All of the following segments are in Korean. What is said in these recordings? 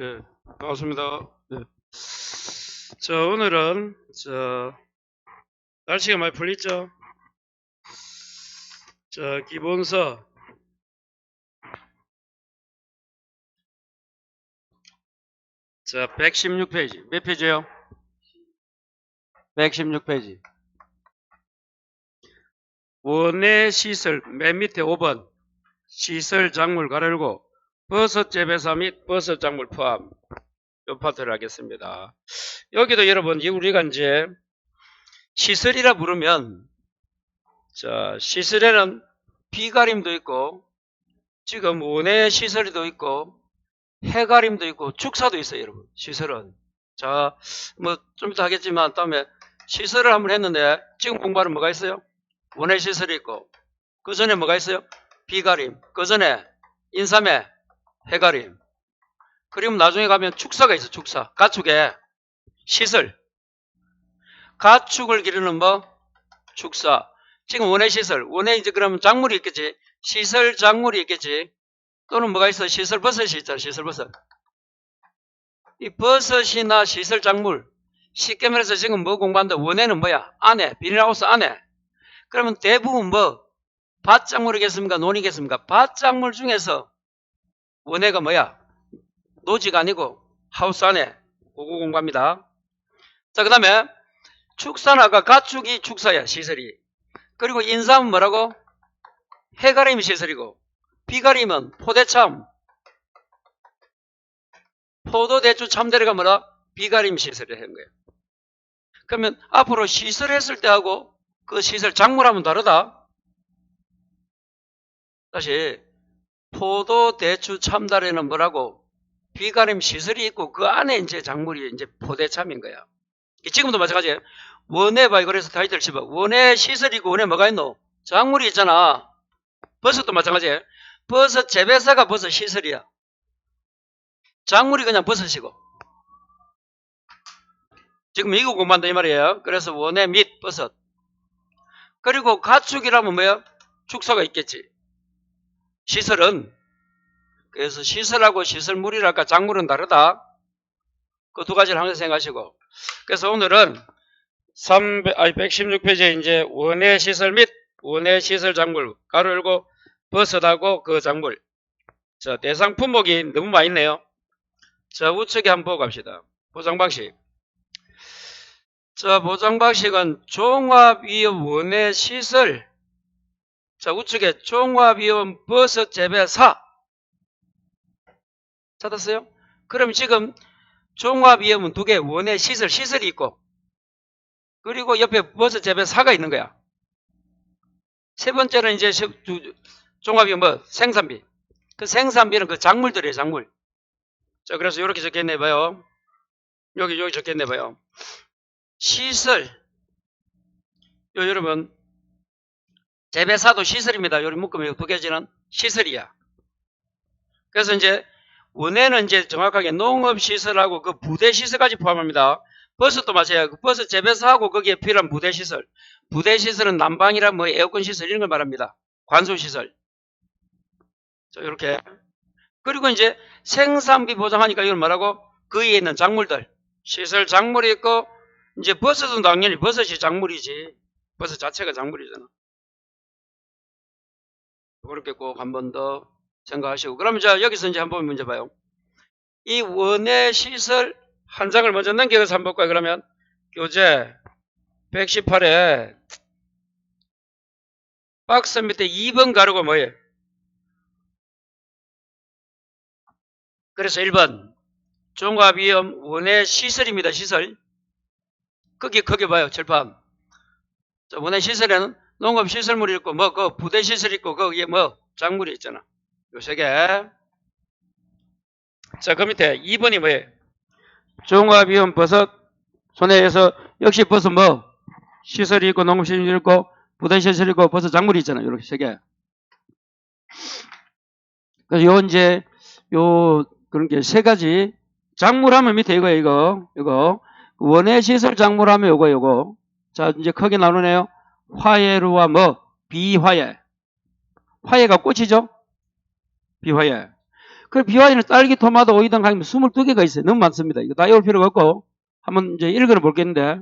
예, 반갑습니다. 예. 오늘은, 날씨가 많이 풀렸죠? 기본서, 116페이지. 몇 페이지요? 116페이지. 원내 시설, 맨 밑에 5번. 시설 작물 가르고, 버섯 재배사 및 버섯 작물 포함. 요 파트를 하겠습니다. 여기도 여러분, 우리가 이제, 시설이라 부르면, 시설에는 비가림도 있고, 지금 원내 시설도 있고, 해가림도 있고 축사도 있어요, 여러분. 시설은. 좀 이따 하겠지만 다음에 시설을 한번 했는데 지금 공부하는 뭐가 있어요? 원해 시설이 있고 그 전에 뭐가 있어요? 비가림. 그 전에 인삼에 해가림. 그리고 나중에 가면 축사가 있어. 축사. 가축에 시설. 가축을 기르는 뭐? 축사. 지금 원해 시설. 원해 이제 그러면 작물이 있겠지. 시설 작물이 있겠지. 또는 뭐가 있어? 시설 버섯이 있잖아. 시설 버섯. 이 버섯이나 시설 작물, 쉽게 말해서 지금 뭐 공부한다? 원에는 뭐야? 안에, 비닐하우스 안에. 그러면 대부분 뭐, 밭작물이겠습니까? 논이겠습니까? 밭작물 중에서 원에가 뭐야? 노지가 아니고 하우스 안에. 그거 공부합니다. 자, 그 다음에 축사는 아까 가축이 축사야, 시설이. 그리고 인삼은 뭐라고? 해가림이 시설이고, 비가림은 포대참, 포도, 대추, 참대리가 뭐라? 비가림 시설을 하는 거예요. 그러면 앞으로 시설했을 때하고 그 시설 작물하면 다르다. 다시 포도, 대추, 참다리는 뭐라고? 비가림 시설이 있고 그 안에 이제 작물이 이제 포대참인 거야. 지금도 마찬가지예요. 원에 봐. 그래서 타이틀 씹어. 원에 시설이고 원에 뭐가 있노? 작물이 있잖아. 버섯도 마찬가지예요. 버섯 재배사가 버섯 시설이야. 작물이 그냥 버섯이고. 지금 이거 공부한다 이 말이에요. 그래서 원에 및 버섯. 그리고 가축이라면 뭐야? 축사가 있겠지. 시설은. 그래서 시설하고 시설물이랄까 작물은 다르다. 그 두 가지를 항상 생각하시고. 그래서 오늘은 116페이지에 이제 원예 시설 및 원예 시설 작물 가로 열고 버섯하고 그 작물. 대상 품목이 너무 많이 있네요. 우측에 한번 보고 갑시다. 보상 방식. 보상 방식은 종합위험 원예 시설. 우측에 종합위험 버섯 재배사. 찾았어요? 그럼 지금 종합위험은 두 개, 원예 시설이 있고, 그리고 옆에 버섯 재배사가 있는 거야. 세 번째는 이제 종합위험 뭐? 생산비. 그 생산비는 그 작물들이에요, 작물. 그래서 이렇게 적겠네봐요. 여기 적겠네봐요. 시설. 여러분, 재배사도 시설입니다. 요리 묶으면 두 개지는 시설이야. 그래서 이제 원에는 이제 정확하게 농업시설하고 그 부대시설까지 포함합니다. 버섯도 마찬가지예요. 버섯 재배사하고 거기에 필요한 부대시설. 부대시설은 난방이랑 뭐 에어컨시설 이런 걸 말합니다. 관수시설. 이렇게. 그리고 이제 생산비 보장하니까 이걸 뭐라고? 그 위에 있는 작물들. 시설 작물이 있고, 이제 버섯은 당연히 버섯이 작물이지. 버섯 자체가 작물이잖아. 그렇게 꼭 한 번 더 생각하시고. 그러면 여기서 이제 한번 문제 봐요. 이 원예 시설 한 장을 먼저 넘겨서 한번 볼까요? 그러면 교재 118에 박스 밑에 2번 가루가 뭐예요? 그래서 1번 종합위험 원예 시설입니다. 시설. 거기 봐요. 철판. 원예 시설에는 농업시설물이 있고 뭐 그 부대시설이 있고 거기에 뭐 작물이 있잖아. 요 세 개. 그 밑에 2번이 뭐예요? 종합위험 버섯 손해에서 역시 버섯 뭐 시설이 있고 농업시설이 있고 부대시설이 있고 버섯 작물이 있잖아. 이렇게 세 개. 그래서 이제 그런 게 세 가지. 작물하면 밑에 이거. 원예 시설 작물하면 요거. 자, 이제 크게 나누네요. 화예루와 뭐? 비화예. 화예가 꽃이죠? 비화예. 그 비화에는 딸기, 토마토, 오이 등 하면 22개가 있어요. 너무 많습니다. 이거 다 외울 필요가 없고 한번 이제 읽어 볼겠는데,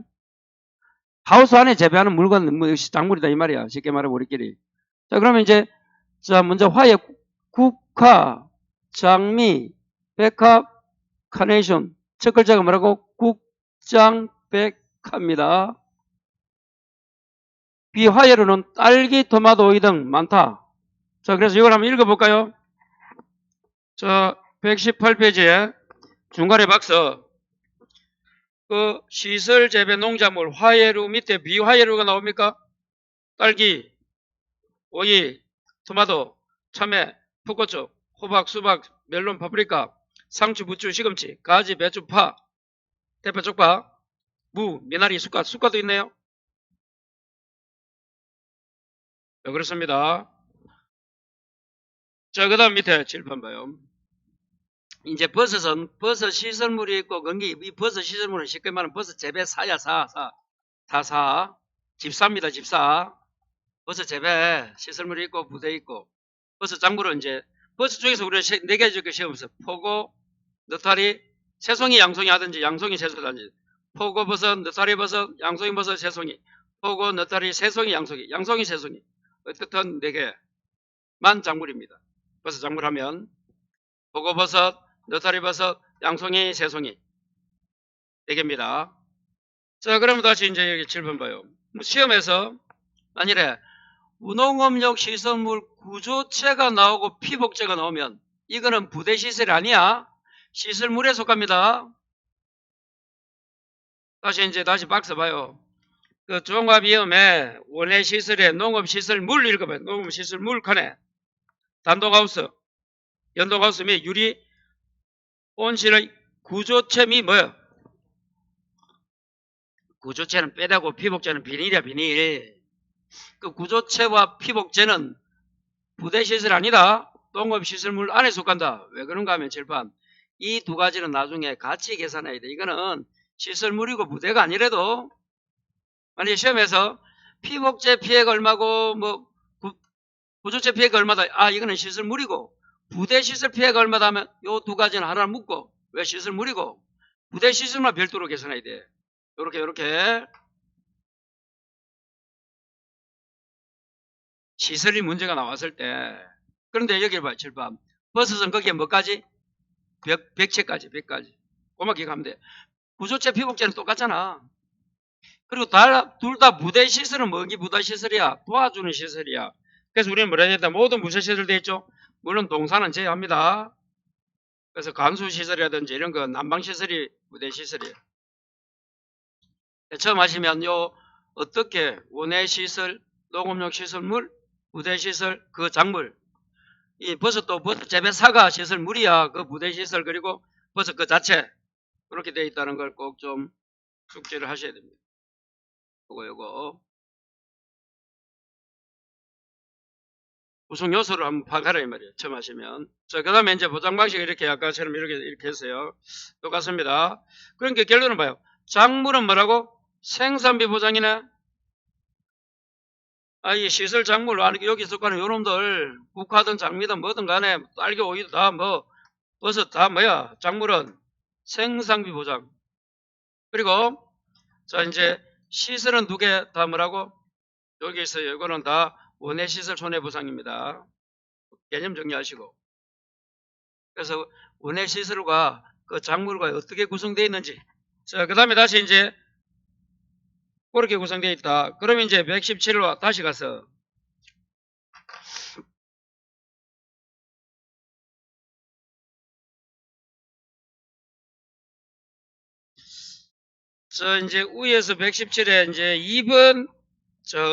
하우스 안에 재배하는 물건, 뭐 작물이다 이 말이야. 쉽게 말하면 우리끼리. 자, 그러면 이제 자 먼저 화해, 국화, 장미, 백합, 카네이션. 첫 글자가 뭐라고? 국장백합니다. 비화예로는 딸기, 토마토, 오이 등 많다. 자, 그래서 이걸 한번 읽어볼까요? 자, 118페이지에 중간에 박스. 그 시설 재배 농작물 화예류 밑에 비화예류가 나옵니까? 딸기, 오이, 토마토, 참외, 풋고추, 호박, 수박, 멜론, 파프리카, 상추, 부추, 시금치, 가지, 배추, 파, 대파, 쪽파, 무, 미나리, 쑥갓도 있네요. 네, 그렇습니다. 자, 그 다음 밑에 칠판 봐요. 이제 버섯은 버섯 시설물이 있고, 이 버섯 시설물은 쉽게 말하면 버섯 재배사야, 사사. 집사입니다, 집사. 버섯 재배 시설물이 있고, 부대 있고, 버섯 작물은 이제, 버섯 중에서 우리가 4개 적게 시험에서 포고, 느타리, 새송이, 양송이 하든지, 양송이, 새송이 하든지, 포고 버섯, 느타리 버섯, 양송이 버섯, 새송이, 포고, 느타리, 새송이, 양송이, 새송이. 어떻든 4개만 작물입니다. 버섯 작물 하면, 포고 버섯, 느타리 버섯, 양송이, 새송이. 4개입니다. 자, 그러면 다시 이제 여기 7번 봐요. 시험에서, 만일에, 운홍업용 시설물 구조체가 나오고 피복제가 나오면, 이거는 부대 시설이 아니야. 시설물에 속합니다. 다시 박스 봐요. 그 종합위험에 원해 시설에 농업시설 물 읽어봐요. 농업시설 물 칸에 단독하우스, 연동하우스 및 유리 온실의 구조체 및 뭐요? 구조체는 빼다고 피복제는 비닐이야, 비닐. 그 구조체와 피복제는 부대시설 아니다. 농업시설물 안에 속한다. 왜 그런가 하면 칠판. 이 두 가지는 나중에 같이 계산해야 돼. 이거는 시설물이고 부대가 아니래도, 만약에 시험에서 피복제 피해가 얼마고, 뭐, 구조체 피해가 얼마다. 아, 이거는 시설물이고, 부대시설 피해가 얼마다 하면 요 두 가지는 하나 묶고, 왜 시설물이고, 부대시설만 별도로 계산해야 돼. 요렇게. 시설이 문제가 나왔을 때. 그런데 여기 봐요, 칠판. 버섯은 거기에 뭐까지? 100채까지. 고마 기억하면 돼. 구조체 피복제는 똑같잖아. 그리고 둘 다 부대 시설은 뭐기 부대 시설이야? 도와주는 시설이야. 그래서 우리는 뭐라 해야 된다? 모든 부대 시설 돼 있죠? 물론 동사는 제외합니다. 그래서 간수 시설이라든지 이런 거 난방 시설이 부대 시설이에요. 처음 하시면 어떻게 원해 시설, 농업용 시설물, 부대 시설, 그 작물, 이 버섯도 버섯 재배사가 시설물이야. 그 부대 시설 그리고 버섯 그 자체 그렇게 되어 있다는 걸 꼭 좀 숙지를 하셔야 됩니다. 요거 구성 요소를 한번 파악하라 이 말이에요. 처음 하시면. 자, 그 다음에 이제 보장 방식 이렇게 아까처럼 이렇게 했어요. 똑같습니다. 그러니까 결론은 봐요. 작물은 뭐라고? 생산비 보장이네. 이 시설 작물, 여기 있을거는 요놈들, 국화든 장미든 뭐든 간에, 딸기, 오이도 다 버섯 다 작물은 생산비 보장. 그리고, 자, 이제, 시설은 2개 다 뭐라고? 여기 있어요. 이거는 다 원해시설 손해보상입니다. 개념 정리하시고. 그래서 원해시설과 그 작물과 어떻게 구성되어 있는지. 자, 그 다음에 다시 이제, 그렇게 구성되어 있다. 그러면 이제 117로 다시 가서, 자, 이제 위에서 117에 이제 2번,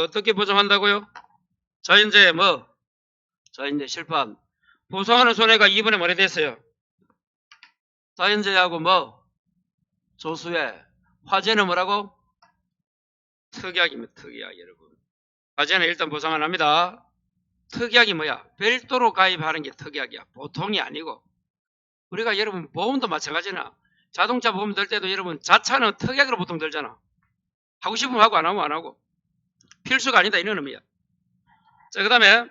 어떻게 보정한다고요? 자, 이제 이제 실판. 보상하는 손해가 2번에 뭐래 됐어요? 자연재해하고 조수해. 화재는 뭐라고? 특약입니다. 특약, 여러분. 화재는 일단 보상 안 합니다. 특약이 뭐야? 별도로 가입하는 게 특약이야. 보통이 아니고. 우리가 여러분 보험도 마찬가지나. 자동차 보험 들 때도 여러분 자차는 특약으로 보통 들잖아. 하고 싶으면 하고 안 하면 안 하고. 필수가 아니다 이런 의미야. 자, 그 다음에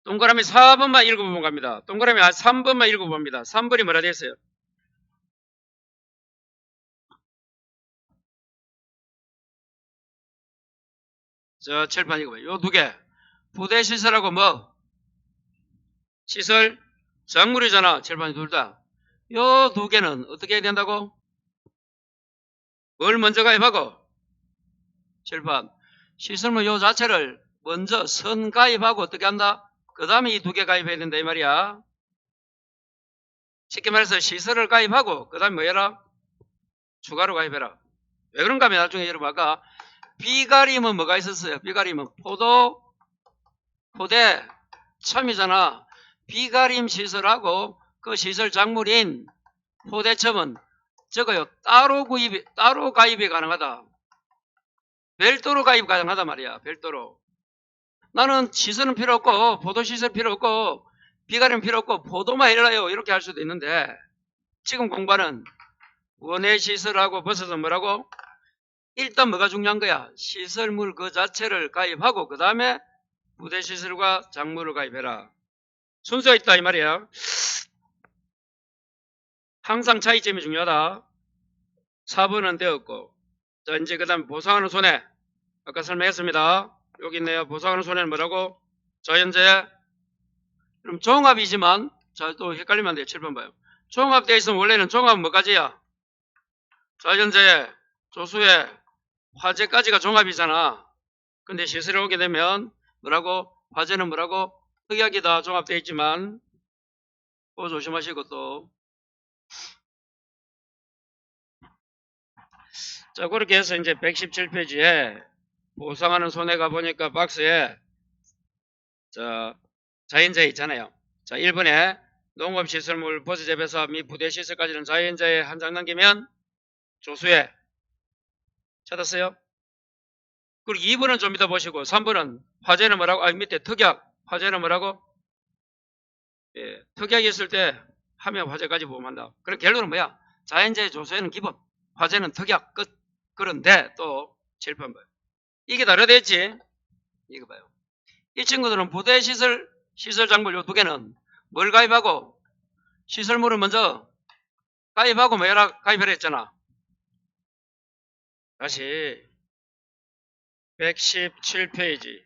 동그라미 4번만 읽어보면 갑니다. 동그라미 3번만 읽어봅니다. 3번이 뭐라 되어 있어요? 자, 칠판 읽어봐요. 요 두 개. 부대 시설하고 뭐? 시설, 작물이잖아. 칠판이 둘 다. 요 두 개는 어떻게 해야 된다고? 뭘 먼저 가입하고? 칠판. 시설물 요 자체를 먼저 선 가입하고 어떻게 한다? 그 다음에 이 두 개 가입해야 된다 이 말이야. 쉽게 말해서 시설을 가입하고 그 다음에 뭐 해라? 추가로 가입해라. 왜 그런가 하면 나중에 여러분 아까 비가림은 뭐가 있었어요? 비가림은 포대 첨이잖아. 비가림 시설하고 그 시설 작물인 포대첨은 적어요. 따로 가입이 가능하다. 별도로 가입 가능하단 말이야. 별도로. 나는 시설은 필요 없고 포도시설 필요 없고 비가림 필요 없고 포도만 해라요. 이렇게 할 수도 있는데 지금 공부하는 원예시설하고 버섯은 뭐라고? 일단 뭐가 중요한 거야? 시설물 그 자체를 가입하고 그 다음에 부대시설과 작물을 가입해라. 순서가 있다 이 말이야. 항상 차이점이 중요하다. 4번은 되었고 자 이제 그 다음에 보상하는 손해 아까 설명했습니다. 여기 있네요. 보상하는 손해는 뭐라고? 자 현재 그럼 종합이지만 자 또 헷갈리면 안 돼요. 7번 봐요. 종합되어 있으면 원래는 종합은 뭐까지야? 자 현재 조수의 화재까지가 종합이잖아. 근데 시설에 오게 되면 뭐라고? 화재는 뭐라고? 특약이다. 종합되어 있지만 그거 조심하시고 또 자 그렇게 해서 이제 117페이지에 보상하는 손해가 보니까 박스에 자 자연재해 있잖아요. 자 1번에 농업시설물 버스재배사 및 부대시설까지는 자연재해 한 장 남기면 조수해 찾았어요? 그리고 2번은 좀 이따 보시고 3번은 화재는 뭐라고? 아 밑에 특약 화재는 뭐라고? 예, 특약이 있을 때 하면 화재까지 보험한다. 그럼 결론은 뭐야? 자연재해 조수에는 기본 화재는 특약 끝. 그런데 또 7번 봐요. 이게 다르댔지? 이거 봐요. 이 친구들은 부대시설 시설 작물 요 두 개는 뭘 가입하고 시설물을 먼저 가입하고 뭐해라 가입하라 했잖아. 다시 117페이지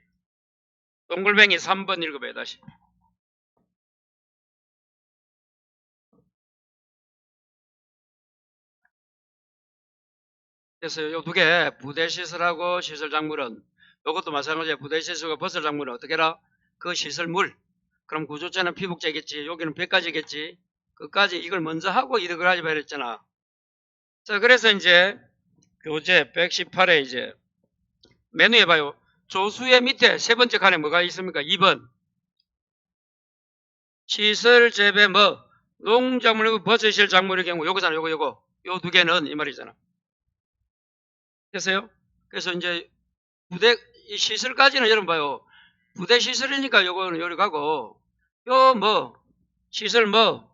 동글뱅이 3번 읽어봐요. 다시 그래서 요 두 개 부대시설하고 시설작물은 이것도 마찬가지야. 부대시설과 버설작물은 어떻게 해라? 그 시설물 그럼 구조체는 피복제겠지. 여기는 벽까지겠지. 끝까지 이걸 먼저 하고 이득을 하지 말했잖아. 자 그래서 이제 교재 118에 이제 메뉴에 봐요. 조수의 밑에 세 번째 칸에 뭐가 있습니까? 2번 시설 재배 뭐 농작물 버섯실 작물의 경우 요거잖아. 요거 요 두 개는 이 말이잖아. 됐어요? 그래서 이제 부대 시설까지는 여러분 봐요. 부대 시설이니까 요거는 요리 가고 요 뭐 시설 뭐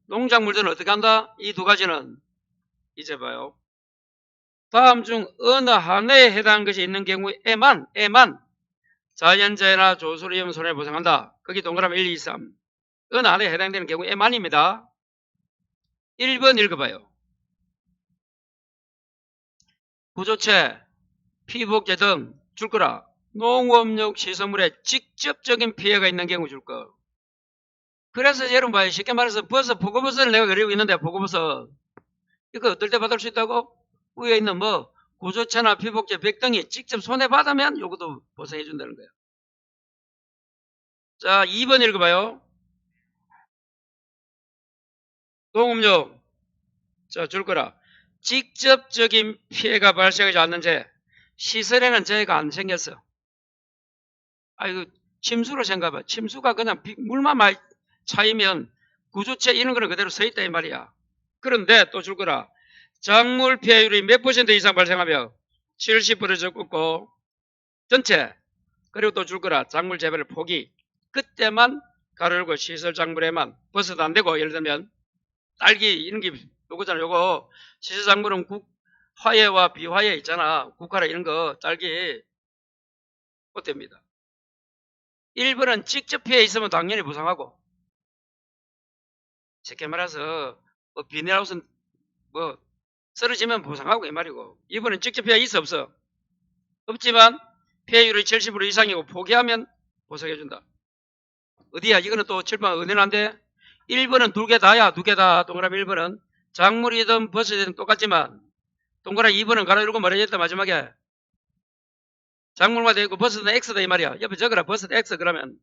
농작물들은 어떻게 한다? 이 두 가지는 이제 봐요. 다음 중 어느 하나에 해당하는 것이 있는 경우에만 자연재해나 조수로 위험 손해를 보상한다. 거기 동그라미 1, 2, 3 어느 하나에 해당되는 경우에만입니다. 1번 읽어봐요. 구조체, 피복제 등 줄 거라. 농업용 시설물에 직접적인 피해가 있는 경우 줄 거. 그래서 여러분 봐요. 쉽게 말해서 보고버섯을 내가 그리고 있는데 보고버섯 이거 어떨 때 받을 수 있다고? 위에 있는 뭐 구조체나 피복제, 백 등이 직접 손해받으면 요것도 보상해 준다는 거예요. 자 2번 읽어봐요. 농업용 자 줄 거라. 직접적인 피해가 발생하지 않는 재 시설에는 재해가 안 생겼어. 아이고 침수로 생각해봐. 침수가 그냥 물만 많이 차이면 구조체 이런 거는 그대로 서 있다 이 말이야. 그런데 또 줄 거라. 작물 피해율이 몇 퍼센트 이상 발생하며 70% 적고 전체 그리고 또 줄 거라. 작물 재배를 포기 그때만 가로 열고 시설 작물에만 버섯도 안 되고 예를 들면 딸기 이런 게 요거잖아. 요거 시설 작물은 화훼와 비화훼 있잖아. 국화라 이런 거 딸기 꽃됩니다. 1번은 직접 피해 있으면 당연히 보상하고, 쉽게 말해서 뭐 비닐하우스 뭐 쓰러지면 보상하고 이 말이고, 2번은 직접 피해 있어 없어? 없지만 피해율이 70% 이상이고 포기하면 보상해준다. 어디야? 이거는 또 칠판 은연한데 1번은 두 개 다야. 두 개 다. 동그라미 1번은 작물이든 버섯이든 똑같지만 동그라미 2번은 가로 열고 말해줬다. 마지막에 작물마다 있고 버섯은 X다 이 말이야. 옆에 적어라. 버섯 X 그러면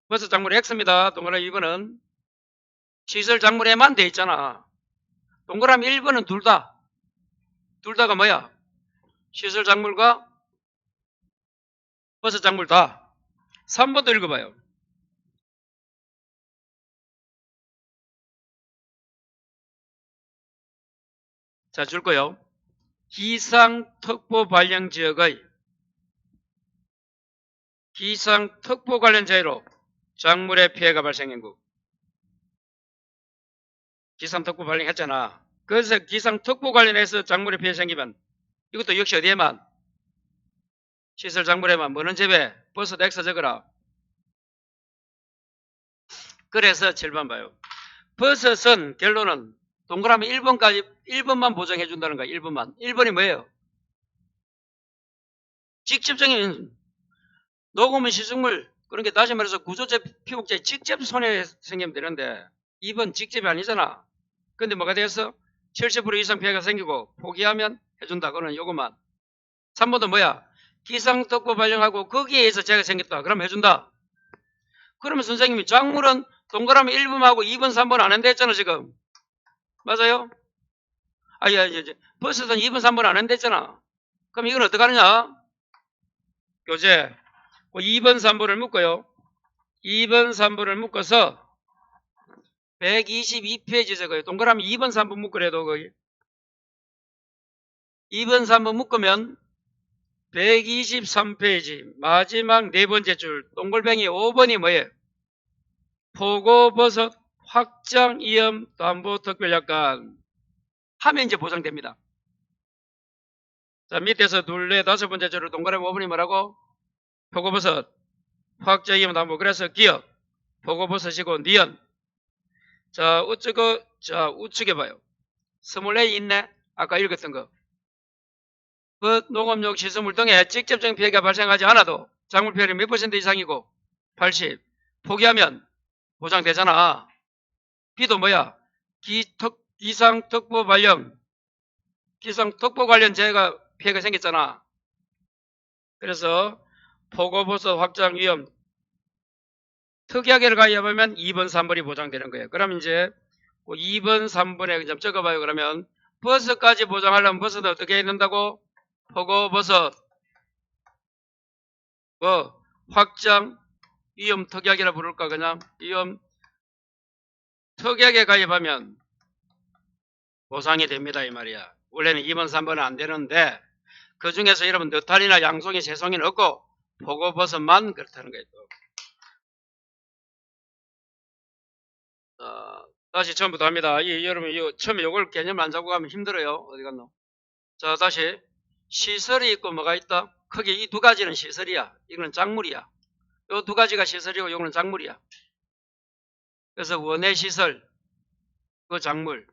버섯 작물 X입니다. 동그라미 2번은 시설 작물에만 돼 있잖아. 동그라미 1번은 둘 다. 둘 다가 뭐야? 시설 작물과 버섯 작물 다. 3번도 읽어봐요. 자, 줄 거요. 기상특보 발령 지역의 기상특보 관련 자유로 작물의 피해가 발생한 국. 기상특보 발령했잖아. 그래서 기상특보 관련해서 작물의 피해 생기면 이것도 역시 어디에만? 시설 작물에만. 뭐는 제외? 버섯 X 적어라. 그래서 7번 봐요. 버섯은 결론은 동그라미 1번까지 1번만 보장해 준다는 거야. 1번만. 1번이 뭐예요? 직접적인 녹으면 시중물, 그러니까 다시 말해서 구조제 피복제 직접 손해 생기면 되는데 2번 직접이 아니잖아. 근데 뭐가 되었어? 70% 이상 피해가 생기고 포기하면 해준다. 그거는 요것만. 3번도 뭐야? 기상특보 발령하고 거기에 의해서 재해가 생겼다. 그럼 해준다. 그러면 선생님이 작물은 동그라미 1번하고 2번, 3번 안 한다 했잖아 지금. 맞아요? 버섯은 2번, 3번 안 한다 했잖아. 그럼 이건 어떡하느냐? 교재 2번, 3번을 묶어요. 2번, 3번을 묶어서 122페이지 적어요. 동그라미 2번, 3번 묶으래도 거의 2번, 3번 묶으면 123페이지 마지막 네 번째 줄 동글뱅이 5번이 뭐예요? 포고버섯 확장위험 담보특별약관 하면 이제 보장됩니다. 자, 밑에서 둘, 넷, 다섯 번째 줄을 동그라미 5번이 뭐라고? 포고버섯 확장위험 담보. 그래서 기업 포고버섯이고 니은. 자, 우측에 봐요. 스몰레이 있네? 아까 읽었던 거. 농업용 시설물 등에 직접적인 피해가 발생하지 않아도 작물 피해율이 몇 % 이상이고 80. 포기하면 보장되잖아. B도 뭐야? 기상특보 발령. 기상특보 관련 재해가 피해가 생겼잖아. 그래서 포고버섯 확장 위험 특이하게를 가입하면 2번, 3번이 보장되는 거예요. 그럼 이제 2번, 3번에 좀 적어봐요. 그러면 버섯까지 보장하려면 버섯은 어떻게 해야 된다고? 포고버섯 확장 위험 특약이라 부를까? 그냥 위험 특약에 가입하면 보상이 됩니다 이 말이야. 원래는 2번, 3번은 안 되는데 그 중에서 여러분 느타리나 양송이, 새송이는 없고 포고버섯만 그렇다는 거예요. 다시 처음부터 합니다. 여러분 처음에 요걸 개념 안 잡고 가면 힘들어요. 어디 갔노? 자, 다시 시설이 있고 뭐가 있다? 크게 이 두 가지는 시설이야. 이거는 작물이야. 요 두 가지가 시설이고 요거는 작물이야. 그래서 원예 시설 그 작물,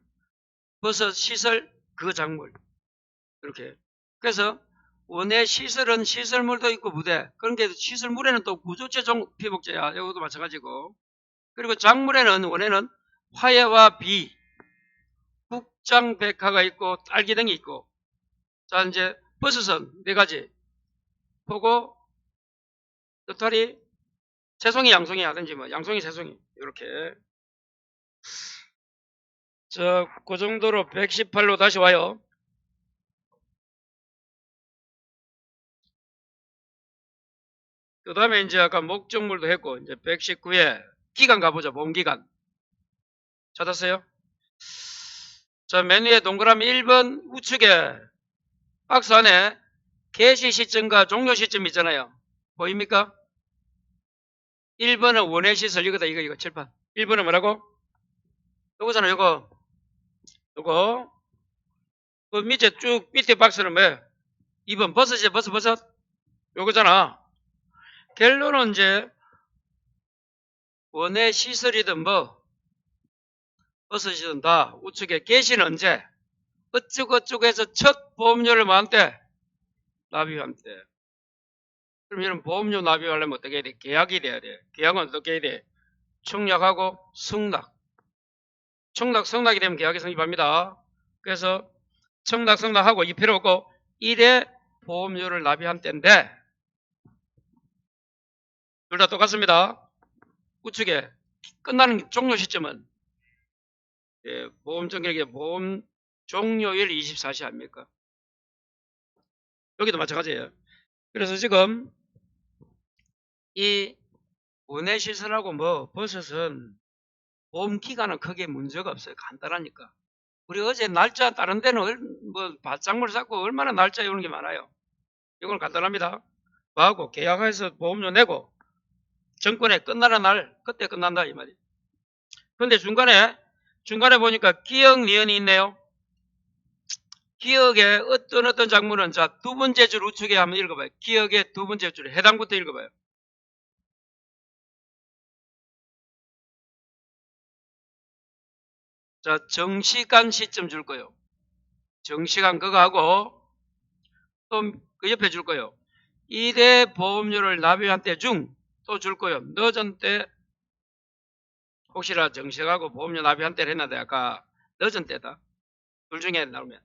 버섯 시설 그 작물 이렇게. 그래서 원예 시설은 시설물도 있고 부대. 그런데 시설물에는 또 구조체 피복제야. 이것도 마찬가지고. 그리고 작물에는 원예는 화해와 비, 국장백화가 있고 딸기 등이 있고. 자, 이제 버섯은 네 가지. 포고, 느타리, 새송이, 양송이 하든지 뭐 양송이, 새송이 이렇게. 자, 그 정도로 118로 다시 와요. 그 다음에 이제 아까 목적물도 했고 이제 119에 기간 가보자. 봄기간 찾았어요? 자, 맨 위에 동그라미 1번 우측에 박스 안에 개시 시점과 종료 시점 있잖아요. 보입니까? 1번은 원예시설 이거다. 이거 칠판. 1번은 뭐라고? 요거잖아. 요거 그 밑에 쭉 밑에 박스는 뭐야? 2번 버섯이야. 버섯 요거잖아. 결론은 이제 원해 시설이든 뭐 버섯이든 다 우측에 개시는 언제 어쩌고 해서 첫 보험료를 뭐한테 납입한대. 그럼 이런 보험료 납입하려면 어떻게 해야 돼? 계약이 돼야 돼. 계약은 어떻게 해야 돼? 청약하고 승낙. 청락, 승낙이 되면 계약이 성립합니다. 그래서 청락, 승낙하고 이 필요 없고 1회 보험료를 납입한 때인데 둘 다 똑같습니다. 우측에 끝나는 종료 시점은 보험 정액의 보험 종료일 24시 아닙니까? 여기도 마찬가지예요. 그래서 지금 이 원해 시설하고 뭐 버섯은 보험 기간은 크게 문제가 없어요. 간단하니까. 우리 어제 날짜 다른 데는 뭐 바짝물 쌓고 얼마나 날짜 이런 게 많아요. 이건 간단합니다. 뭐하고 계약해서 보험료 내고 정권에 끝나는 날 그때 끝난다 이 말이에요. 그런데 중간에 보니까 기억 니은이 있네요. 기억의 어떤 작물은 자 두 번째 줄 우측에 한번 읽어봐요. 기억의 두 번째 줄에 해당부터 읽어봐요. 자 정시간 시점 줄 거예요. 정시간 그거 하고 또 그 옆에 줄 거예요. 1회 보험료를 납입한 때 중 또 줄 거예요. 늦은 때 혹시나 정시하고 보험료 납입한 때를 했는데 아까 늦은 때다. 둘 중에 나오면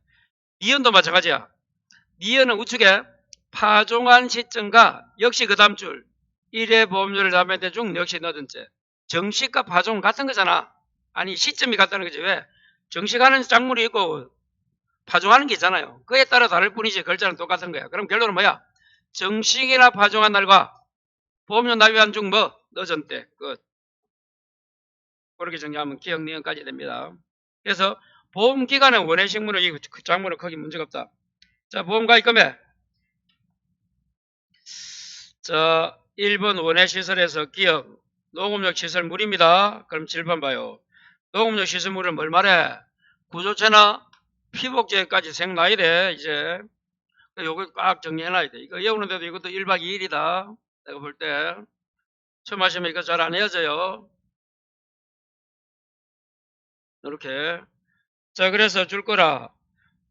니은도 마찬가지야. 니은은 우측에 파종한 시점과 역시 그 다음 줄 1회 보험료를 납입한 때 중 역시 늦은 때. 정시과 파종 같은 거잖아. 아니 시점이 같다는 거지. 왜? 정시가는 작물이 있고 파종하는 게 있잖아요. 그에 따라 다를 뿐이지 글자는 똑같은 거야. 그럼 결론은 뭐야? 정식이나 파종한 날과 보험료 납입한 중 뭐? 늦은 때. 끝. 그렇게 정리하면 기억 니은까지 됩니다. 그래서 보험기간에 원해식물은 이 작물은 크게 문제가 없다. 자, 보험가입 금액. 자, 1번 원해시설에서 기억, 농업용 시설물입니다. 그럼 7번 봐요. 농업용 시설물은 뭘 말해? 구조체나 피복제까지 생각나야 돼, 이제. 요거 꽉 정리해놔야 돼. 이거 외우는데도 이것도 1박 2일이다. 내가 볼 때. 처음 하시면 이거 잘 안 헤어져요. 이렇게. 자, 그래서 줄 거라.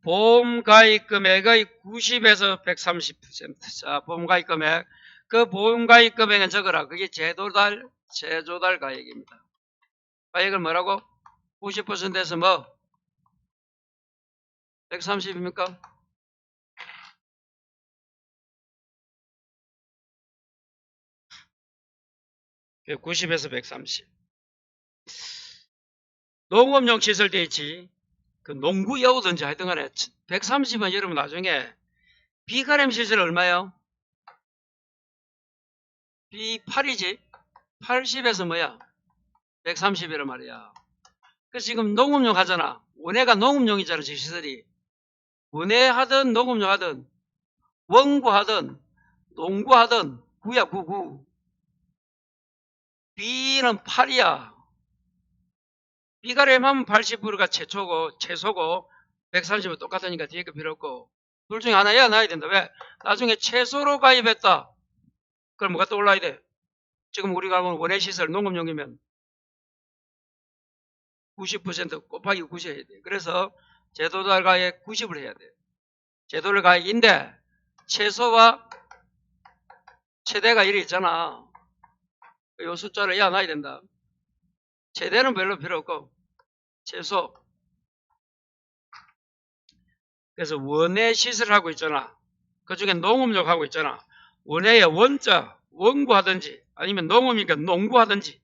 보험 가입 금액의 90에서 130%. 자, 보험 가입 금액. 그 보험 가입 금액은 적어라. 그게 제조달 가액입니다. 가액을 뭐라고? 90%에서 뭐? 130입니까? 그 90에서 130. 농업용 시설 돼 있지. 그 농구 여우든지 하여튼 간에 130은 여러분 나중에 비가림 시설 얼마요? B8이지? 80에서 뭐야? 130이란 말이야. 그래서 지금 농업용 하잖아. 원해가 농업용이잖아, 저 시설이. 원해 하든 농업용 하든 원구 하든 농구 하든 구야, 구구. B는 8이야. 비가림 하면 80%가 최소고 130은 똑같으니까 뒤에 거 필요 없고 둘 중에 하나 해야 된다. 왜? 나중에 최소로 가입했다. 그럼 뭐가 떠올라야 돼? 지금 우리가 하면 원해시설 농업용이면 90% 곱하기 90 해야 돼. 그래서 제도달 가액 90을 해야 돼. 제도달 가액인데 최소와 최대가 이리 있잖아. 이 숫자를 외워놔야 된다. 최대는 별로 필요 없고 최소. 그래서 원해 시설하고 있잖아. 그 중에 농업용 하고 있잖아. 원해의 원자 원구 하든지 아니면 농업이니까 농구 하든지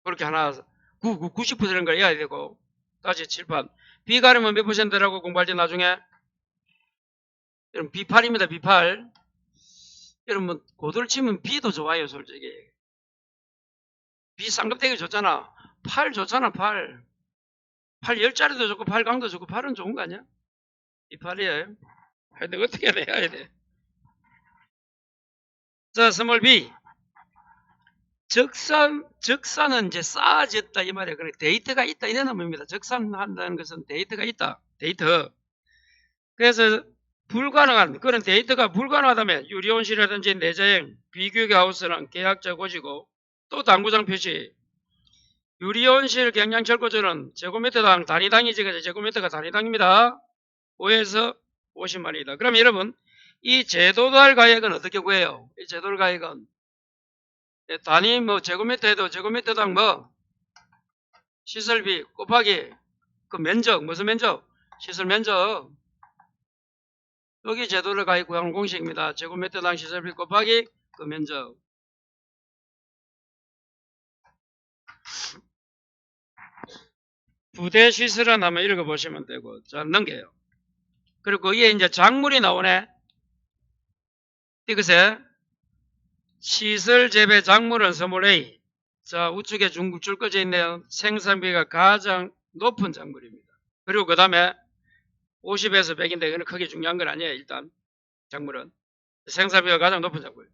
그렇게 하나 90%는 걸 해야 되고 다시 칠판 B가름은 몇 %라고 공부할 때 나중에 여러분 B8입니다. B8 여러분 고도를 치면 B도 좋아요. 솔직히 B 쌍급대기 좋잖아. 8 좋잖아. 8 10자리도 좋고 8강도 좋고 8은 좋은 거 아니야? B8이에요. 하여튼 어떻게 해야 돼. 자, 스몰 B 적산은 이제 쌓아졌다 이 말이야. 그래 데이터가 있다 이런 의미입니다. 적산한다는 것은 데이터가 있다. 데이터. 그래서 불가능한 그런 데이터가 불가능하다면 유리온실이라든지 내자행 비교육하우스는 계약자 고지고 또 당구장 표시. 유리온실 경량철거조는 제곱미터당 단위당이 제곱미터가 단위당입니다. 5에서 50마리이다. 그럼 여러분 이 제도달 가액은 어떻게 구해요? 이 제도달 가액은 단위 제곱미터 해도 제곱미터당 시설비 곱하기 그 면적 무슨 면적? 시설 면적. 여기 제도달 가액 구하는 공식입니다. 제곱미터당 시설비 곱하기 그 면적. 부대 시설은 한번 읽어보시면 되고, 자, 넘겨요. 그리고 거기에 이제 작물이 나오네. 이것에 시설 재배 작물은 서물 A. 자, 우측에 줄 꺼져 있네요. 생산비가 가장 높은 작물입니다. 그리고 그 다음에 50에서 100인데, 이거는 크게 중요한 건 아니에요. 일단, 작물은. 생산비가 가장 높은 작물.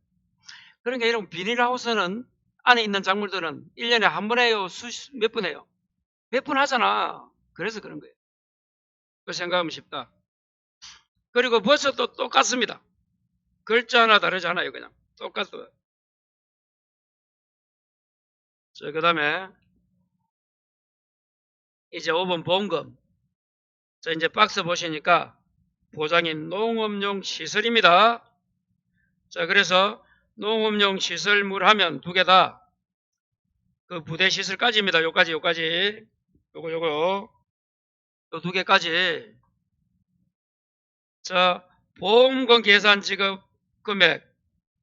그러니까 이런 비닐하우스는 안에 있는 작물들은 1년에 한 번 해요? 몇 번 해요? 몇 번 하잖아. 그래서 그런 거예요. 그 생각하면 쉽다. 그리고 버섯도 똑같습니다. 글자 하나 다르지 않아요. 그냥 똑같아요. 자, 그 다음에 이제 5번 보험금. 자, 이제 박스 보시니까 보장인 농업용 시설입니다. 자, 그래서 농업용 시설물 하면 두 개 다 그 부대 시설까지입니다. 요까지 요거 요 두 개까지. 자, 보험금 계산 지급 금액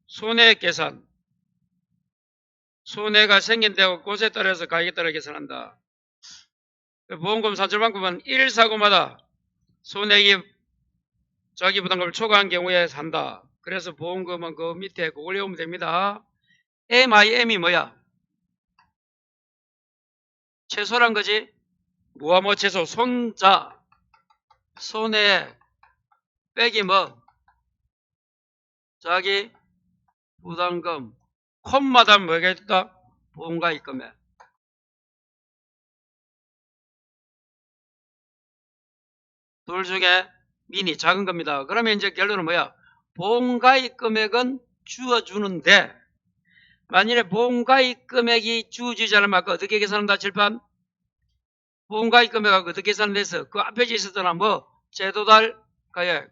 손해 계산. 손해가 생긴 데하고 곳에 따라서 가격에 따라 계산한다. 보험금 산출만큼은 1사고마다 손해기 자기 부담금을 초과한 경우에 산다. 그래서 보험금은 그 밑에 그걸 외우면 됩니다. MIM이 뭐야? 최소란 거지? 무함호 최소 손자 손해 빼기 자기 부담금 콤마다 뭐겠다? 보험가입금액. 둘 중에 미니 작은 겁니다. 그러면 이제 결론은 뭐야? 보험가입 금액은 주어주는데 만일에 보험가입 금액이 주어지지 않으면 아까 어떻게 계산한다 칠판? 보험가입 금액하고 어떻게 계산돼서 그 앞에 있었잖아. 제도달 가액.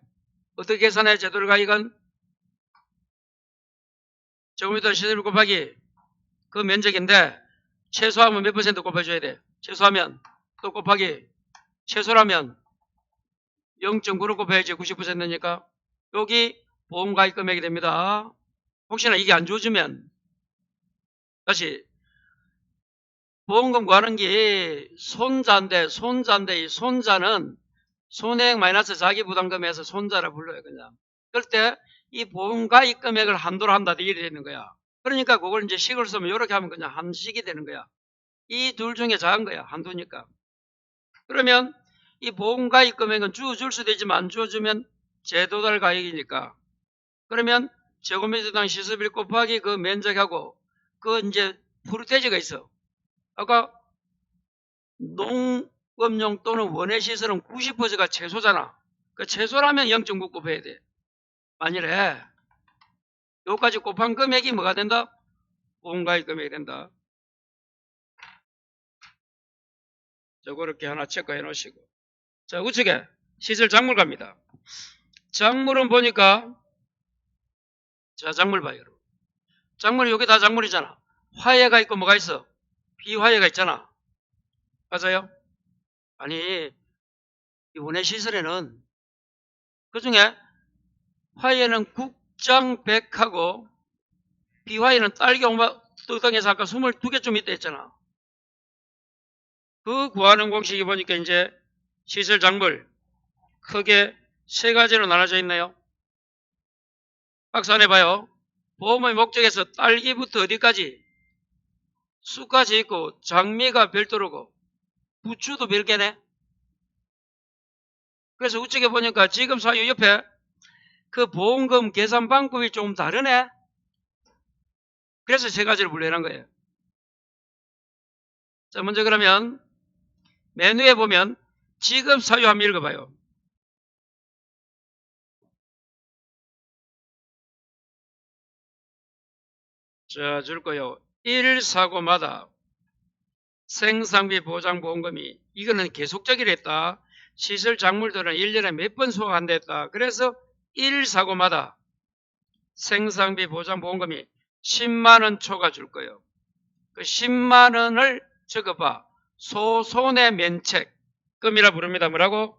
어떻게 계산해? 제도달 가액은 제곱미터 시설 곱하기 그 면적인데 최소하면 몇 퍼센트 곱해줘야 돼? 최소하면 또 곱하기 최소라면 0.9로 곱해야지 90%니까 여기 보험가입 금액이 됩니다. 혹시나 이게 안 주어지면 다시 보험금 구하는 게 손자인데 이 손자는 손해액 마이너스 자기부담금에서 손자라 불러요. 그냥 그럴 때 이 보험가입 금액을 한도로 한다 이렇게 되는 거야. 그러니까 그걸 이제 식을 쓰면 이렇게 하면 그냥 한식이 되는 거야. 이 둘 중에 작은 거야. 한도니까. 그러면 이 보험가입 금액은 주어줄 수도 있지만 안 주어주면 제도달 가액이니까. 그러면 제곱미터당 시설비 곱하기 그 면적하고 그 이제 프루테지가 있어. 아까 농업용 또는 원예시설은 90%가 최소잖아. 그 최소라면 0.9 곱해야 돼. 만일에 요까지 곱한 금액이 뭐가 된다? 보험가입 금액이 된다. 자, 그렇게 하나 체크해 놓으시고. 자, 우측에 시설 작물 갑니다. 작물은 보니까 자, 작물 봐요, 여러분. 작물이 여기 다 작물이잖아. 화해가 있고 뭐가 있어? 비화해가 있잖아. 맞아요? 아니, 이 원예시설에는 그 중에 화해는 국장백하고 비화해는 딸기 엉망뚱땅해서 아까 22개쯤 있다 했잖아. 그 구하는 공식이 보니까 이제 시설 작물 크게 세 가지로 나눠져 있네요. 박스 안에 봐요. 보험의 목적에서 딸기부터 어디까지? 쑥까지 있고 장미가 별도로고 부추도 별개네. 그래서 우측에 보니까 지금 사유 옆에 그 보험금 계산 방법이 좀 다르네. 그래서 세 가지를 분류한 거예요. 자, 먼저 그러면 메뉴에 보면 지급 사유 한번 읽어봐요. 자, 줄 거요. 1사고마다 생산비 보장보험금이 이거는 계속적이라 했다. 시설 작물들은 1년에 몇 번 소화한다 했다. 그래서 1사고마다 생산비 보장보험금이 10만원 초과 줄 거예요. 그 10만원을 적어봐. 소손해면책금이라 부릅니다. 뭐라고?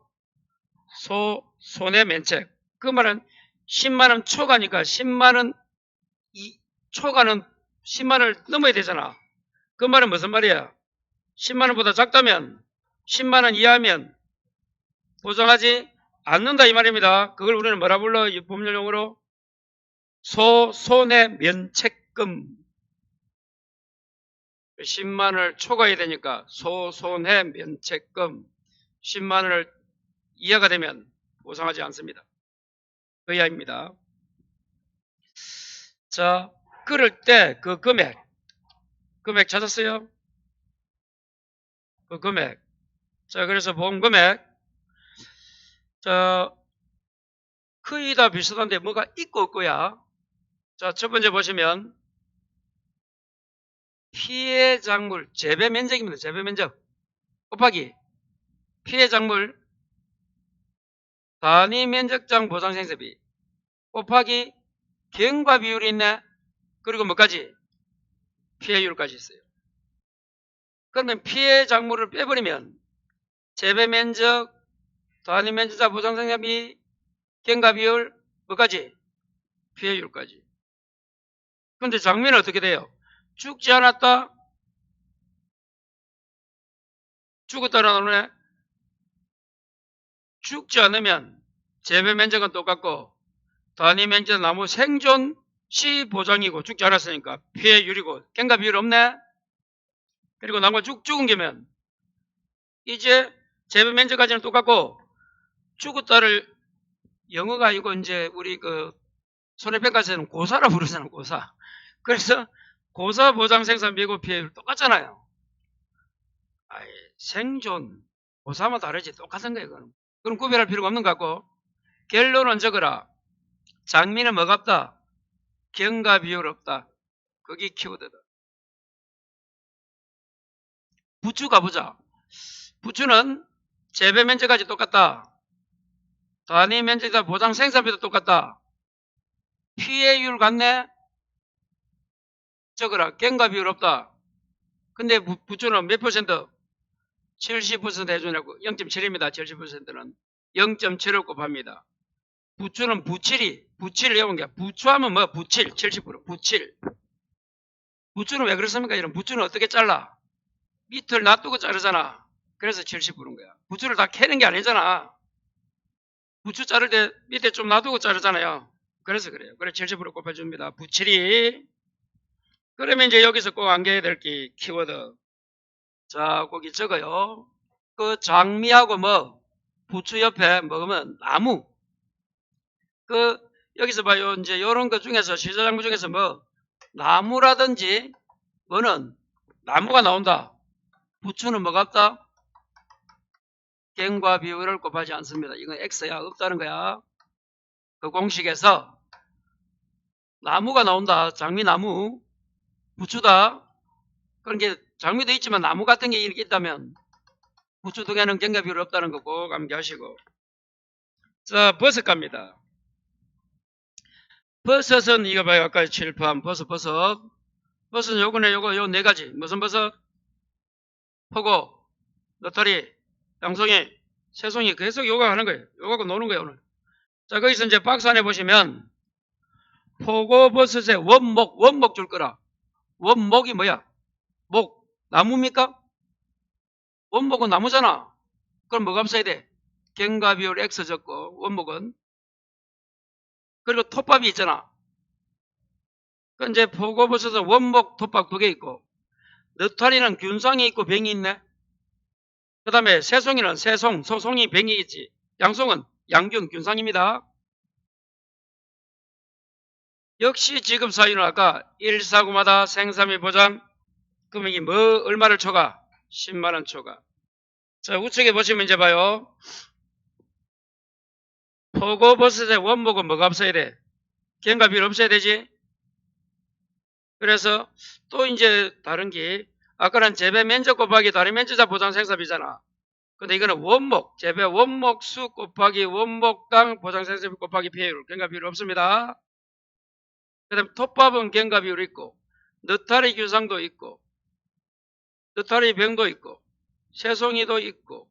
손해면책. 그 말은 10만원 초과니까 10만원 초과는 10만원을 넘어야 되잖아. 그 말은 무슨 말이야? 10만원보다 작다면 10만원 이하면 보장하지 않는다 이 말입니다. 그걸 우리는 뭐라 불러? 법률용어로 소손해면책금. 10만원을 초과해야 되니까 소손해면책금. 10만원을 이하가 되면 보상하지 않습니다. 그 이하입니다. 자, 그럴 때 그 금액 찾았어요? 그 금액. 자, 그래서 보험금액. 자, 거의 다 비슷한데 뭐가 있고 없고야. 자, 첫 번째 보시면 피해 작물 재배 면적입니다. 재배 면적 곱하기 피해 작물 단위 면적장 보상 생산비 곱하기 경과 비율이 있네. 그리고 뭐까지? 피해율까지 있어요. 그러면 피해 작물을 빼버리면 재배 면적, 단위 면적자 보상 생산비, 경과 비율, 뭐까지? 피해율까지. 그런데 장미는 어떻게 돼요? 죽지 않았다? 죽었다라는 거네. 죽지 않으면 재배 면적은 똑같고 단위 면적 나무 생존 시 보장이고 죽지 않았으니까 피해율이고 경과 비율 없네. 그리고 나무가 죽은 게면 이제 재배 면적까지는 똑같고 죽었다를 영어가 아니고 이제 우리 그 손해평가에서는 고사라 부르잖아. 고사. 그래서 고사 보장 생산비고 피해율 똑같잖아요. 아이, 생존 고사만 다르지 똑같은 거예요. 그럼 구별할 필요가 없는 것 같고 결론은 적어라. 장미는 뭐가 없다? 경과 비율 없다. 그게 키워드다. 부추 가보자. 부추는 재배 면적까지 똑같다. 단위 면적이다. 보장 생산비도 똑같다. 피해율 같네? 적어라. 경과 비율 없다. 근데 부추는 몇 퍼센트? 70% 해주냐고. 0.7입니다. 70%는. 0.7을 곱합니다. 부추는 부칠을 해온 게 부추하면 뭐? 부칠. 70%. 부칠. 부추는 왜 그렇습니까? 이런 부추는 어떻게 잘라? 밑을 놔두고 자르잖아. 그래서 70%인 거야. 부추를 다 캐는 게 아니잖아. 부추 자를 때 밑에 좀 놔두고 자르잖아요. 그래서 그래요. 그래 70% 곱해줍니다. 부칠이. 그러면 이제 여기서 꼭 암기해야 될 게 키워드. 자, 거기 적어요. 그 장미하고 뭐 부추 옆에 먹으면 나무. 그 여기서 봐요. 이제 요런 것 중에서 시저작물 중에서 뭐 나무라든지 뭐는 나무가 나온다. 부추는 뭐가 없다? 경과 비율을 곱하지 않습니다. 이건 X야. 없다는 거야. 그 공식에서 나무가 나온다. 장미나무. 부추다. 그런 게 장미도 있지만 나무 같은 게 이렇게 있다면 부추 등에는 경과 비율이 없다는 거 꼭 암기하시고. 자, 버섯 갑니다. 버섯은 이거 봐요. 아까 칠판 버섯은 요거네. 요 네 가지. 무슨 버섯? 포고, 너타리, 양송이, 새송이. 계속 요거 하는 거예요. 요거 갖고 노는 거예요, 오늘. 자, 거기서 이제 박스 안에 보시면 포고버섯의 원목 줄 거라. 원목이 뭐야? 목, 나무입니까? 원목은 나무잖아. 그럼 뭐가 없어야 돼? 경과 비율 X 적고 원목은. 그리고 톱밥이 있잖아. 그 이제 포고버섯은 원목 톱밥 2개 있고 너타리는 균상이 있고 병이 있네. 그 다음에 새송이는 새송, 소송이 병이 있지. 양송은 양균, 균상입니다. 역시 지급 사유는 아까 1사고마다 생산비 보장 금액이 뭐 얼마를 초과? 10만원 초과. 자, 우측에 보시면 이제 봐요. 포고버섯의 원목은 뭐가 없어야 돼? 경과 비율 없어야 되지? 그래서 또 이제 다른 게 아까는 재배 면적 곱하기 다리 면적자 보장 생산비잖아. 근데 이거는 원목, 재배 원목 수 곱하기 원목당 보장 생산비 곱하기 비율, 경과 비율 없습니다. 그 다음 톱밥은 경과 비율 있고, 느타리 규상도 있고, 느타리 병도 있고, 새송이도 있고,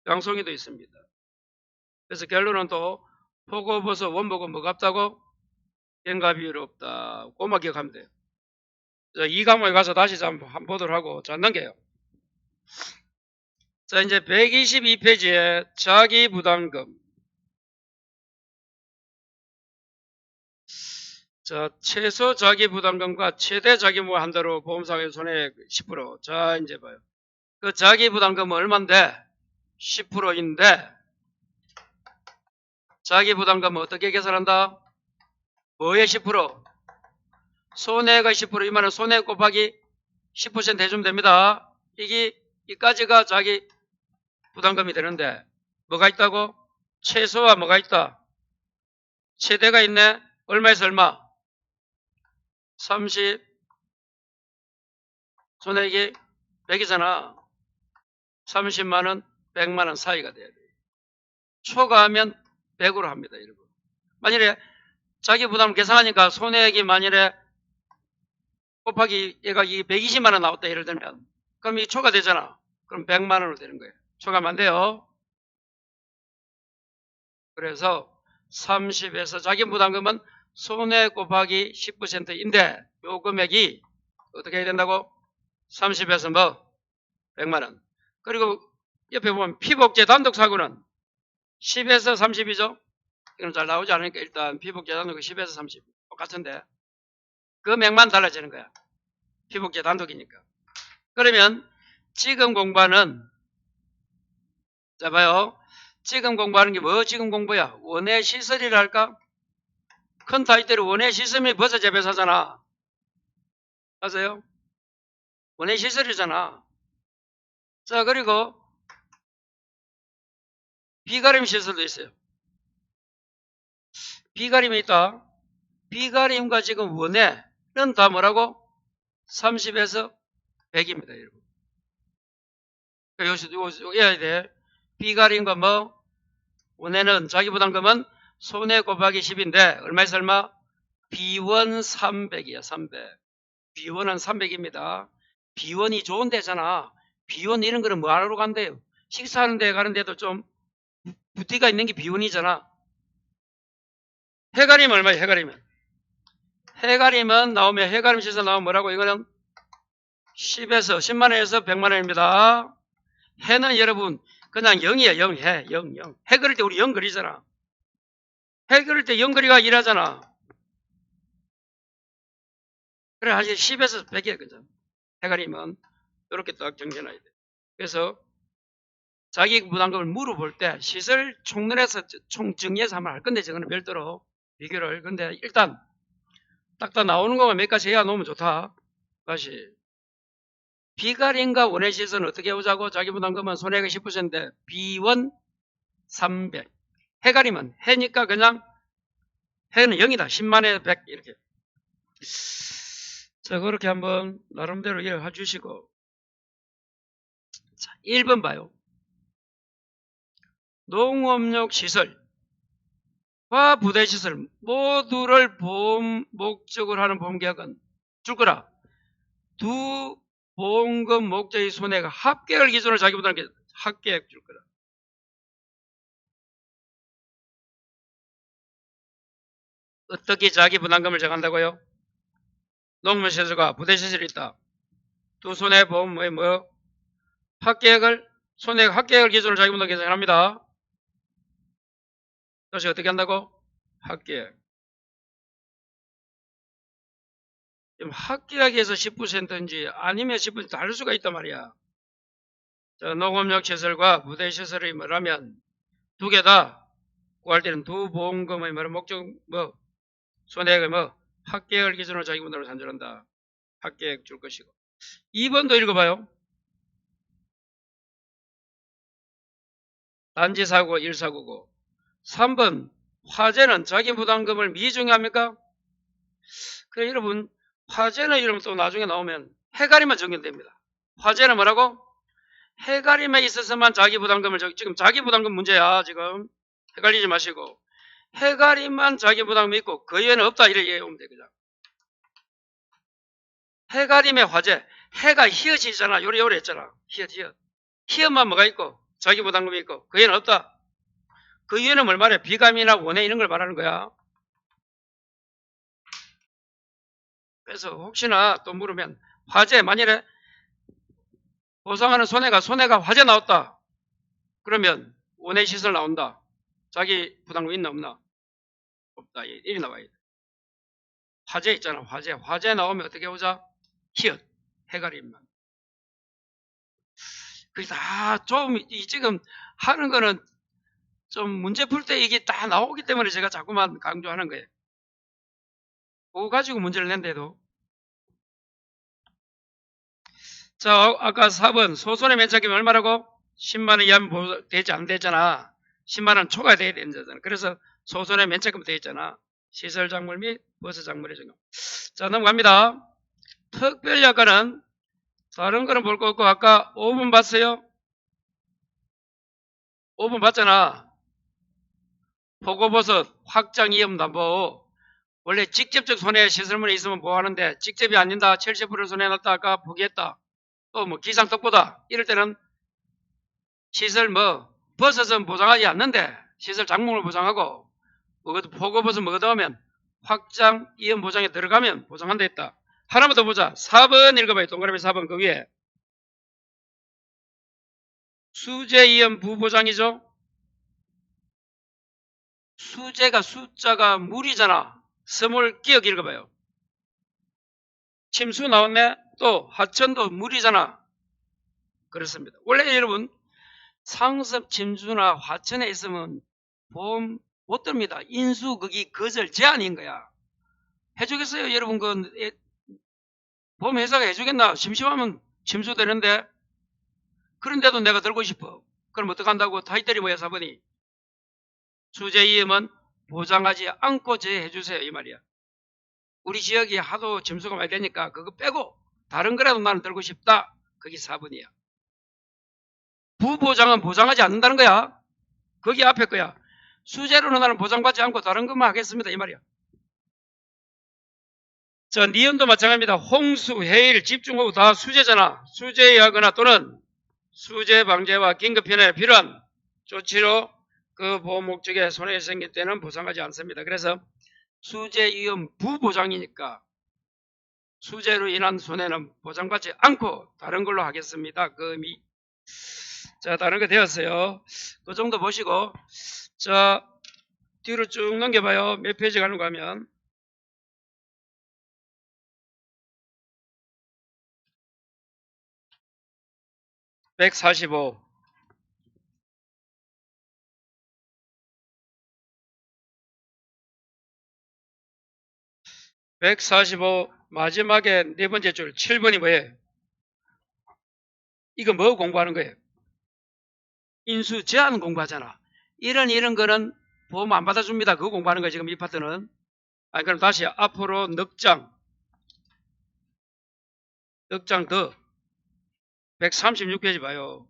양송이도 있습니다. 그래서 결론은 또 표고버섯 원목은 뭐가 없다고? 경과 비율이 없다. 그것만 기억하면 돼요. 자, 이 과목에 가서 다시 한번 보도록 하고, 자, 넘겨요. 자, 이제 122페이지에 자기부담금. 자, 최소 자기부담금과 최대 자기부담금 한도로 보험사의 손해액 10%. 자, 이제 봐요. 그 자기부담금은 얼만데? 10%인데, 자기부담금은 어떻게 계산한다? 뭐의 10%? 손해가 10%, 이 말은 손해 곱하기 10% 해주면 됩니다. 이까지가 자기 부담금이 되는데, 뭐가 있다고? 최소와 뭐가 있다? 최대가 있네? 얼마에서 얼마? 30, 손해액이 100이잖아. 30만원, 100만원 사이가 돼야 돼. 초과하면 100으로 합니다, 여러분. 만일에 자기 부담을 계산하니까 손해액이 만일에 곱하기 얘가 이 120만원 나왔다, 예를 들면. 그럼 이 초과되잖아. 그럼 100만원으로 되는 거예요. 초과하면 안 돼요. 그래서 30에서 자기 부담금은 손해 곱하기 10%인데 요 금액이 어떻게 해야 된다고? 30에서 뭐? 100만원. 그리고 옆에 보면 피복제 단독사고는 10에서 30이죠? 이건 잘 나오지 않으니까 일단 피복제 단독이 10에서 30 똑같은데 금액만 달라지는 거야. 피복제 단독이니까. 그러면 지금 공부하는, 자 봐요. 지금 공부하는 게 뭐 지금 공부야? 원예 시설이랄까? 큰 타이틀이 원예 시설이 버섯 재배사잖아. 맞아요? 원예 시설이잖아. 자, 그리고 비가림 시설도 있어요. 비가림이 있다. 비가림과 지금 원예는 다 뭐라고? 30에서 100입니다, 여러분. 요거 해야 돼. 비가림과 뭐? 원예는 자기부담금은 손해 곱하기 10인데, 얼마에서 얼마? 비원 300이야, 300. 비원은 300입니다. 비원이 좋은 데잖아. 비원 이런 거는 뭐하러 간대요? 식사하는 데 가는 데도 좀 부티가 있는 게 비원이잖아. 해가림은 얼마야, 해가림은? 해가림은 나오면, 해가림 시설 나오면 뭐라고? 이거는 10에서 10만원에서 100만원입니다. 해는 여러분 그냥 0이야. 0. 해 0. 해 그릴 때 우리 0 그리잖아. 해 그릴 때 0 그리가 일하잖아. 그래 사실 10에서 100이야. 그죠? 해 그리면 이렇게 딱 정해놔야 돼. 그래서 자기 부담금을 물어볼 때 시설 총론에서 총정리해서 한번 할 건데 저거는 별도로 비교를. 근데 일단 딱딱 나오는 것만 몇 가지 해야 놓으면 좋다. 다시 비가림과 원예시설은 어떻게 해보자고? 자기부담금은 손해가 10%인데 비원 300. 해가림은 해니까 그냥 해는 0이다. 10만에 100 이렇게. 자, 그렇게 한번 나름대로 이해해 주시고. 자, 1번 봐요. 농업용 시설과 부대시설 모두를 보험 목적으로 하는 보험계약은 줄 거라. 두 보험금 목적의 손해가 합계액을 기준으로 자기부담금 합계액 줄 거라. 어떻게 자기부담금을 정한다고요? 농업시설과 부대시설이 있다. 두 손해보험의 뭐 합계액을 손해가 합계액을 기준으로 자기부담금 계산합니다. 다시 어떻게 한다고? 합계액. 합계액에서 10%인지 아니면 10% 다를 수가 있단 말이야. 자, 농업용 시설과 부대시설이 뭐라면 두 개 다 구할 때는 두 보험금의 뭐 목적 뭐 손해액의 뭐 합계액을 기준으로 자기부담금을 산정한다. 합계액 줄 것이고. 2번도 읽어봐요. 단지사고 1사고고. 3번 화재는 자기부담금을 미중요합니까? 그래 여러분 화재는 이러면 또 나중에 나오면 해가림만 적용됩니다. 화재는 뭐라고? 해가림에 있어서만 자기부담금을 지금 자기부담금 문제야. 지금 헷갈리지 마시고 해가림만 자기부담금이 있고 그 이외에는 없다 이렇게 이해하면 되겠죠. 해가림의 화재, 해가 히읗이 있잖아. 요래 했잖아. 히읗. 히읗만 뭐가 있고 자기부담금이 있고 그 이외에는 없다. 그 이외에는 뭘 말해? 비감이나 원해 이런 걸 말하는 거야. 그래서 혹시나 또 물으면 화재 만일에 보상하는 손해가 화재 나왔다. 그러면 원해 시설 나온다. 자기 부담금 있나 없나? 없다. 일이 나와야 돼. 화재 있잖아. 화재 나오면 어떻게 오자? 히읗 해가림만. 그게 다 좀 지금 하는 거는 좀 문제 풀 때 이게 다 나오기 때문에 제가 자꾸만 강조하는 거예요. 그거 가지고 문제를 낸데도. 자, 아까 4번 소손의 면책금이 얼마라고? 10만원 이하면 되지 안 되잖아. 10만원 초과해야 되잖아. 그래서 소손의 면책금 되어 있잖아. 시설작물 및 버스작물의 적용. 자, 넘어갑니다. 특별약관은 다른 거는 볼 거 없고 아까 5번 봤어요? 5번 봤잖아. 포고버섯 확장이염담보. 원래 직접적 손해 시설물에 있으면 뭐 하는데 직접이 아닌다. 70% 손해났다. 아까 포기했다. 또 뭐 기상특보다. 이럴 때는 시설 버섯은 보장하지 않는데 시설 작물을 보장하고 포고버섯 뭐거든 하면 확장 이염 보장에 들어가면 보장한다 했다. 하나만 더 보자. 4번 읽어봐요. 동그라미 4번 그 위에. 수재 이염 부보장이죠. 수재가 숫자가 물이잖아. 스몰 기억 읽어봐요. 침수 나왔네. 또 하천도 물이잖아. 그렇습니다. 원래 여러분 상습 침수나 화천에 있으면 보험 못 듭니다. 인수 거기 거절 제한인 거야. 해주겠어요? 여러분 보험 회사가 해주겠나? 심심하면 침수되는데. 그런데도 내가 들고 싶어. 그럼 어떡한다고? 타이틀이 뭐야 4번이? 수재 이음은 보장하지 않고 제해주세요 이 말이야. 우리 지역이 하도 침수가 많이 되니까 그거 빼고 다른 거라도 나는 들고 싶다. 그게 4번이야. 부보장은 보장하지 않는다는 거야. 거기 앞에 거야. 수재로는 나는 보장받지 않고 다른 것만 하겠습니다 이 말이야. 자, 니은도 마찬가지입니다. 홍수, 해일, 집중호우 다 수재잖아. 수재에 하거나 또는 수재 방제와 긴급현안에 필요한 조치로 그 보호 목적에 손해가 생길 때는 보상하지 않습니다. 그래서 수재 위험 부보장이니까 수재로 인한 손해는 보장받지 않고 다른 걸로 하겠습니다. 그 의미. 자, 다른 거 되었어요. 그 정도 보시고 자, 뒤로 쭉 넘겨봐요. 몇 페이지 가는가 하면 145. 145 마지막에 네 번째 줄 7번이 뭐예요? 이거 뭐 공부하는 거예요? 인수 제한 공부하잖아. 이런 거는 보험 안 받아줍니다. 그거 공부하는 거예요. 지금 이 파트는. 그럼 다시 앞으로 넉장 더 136페이지 봐요.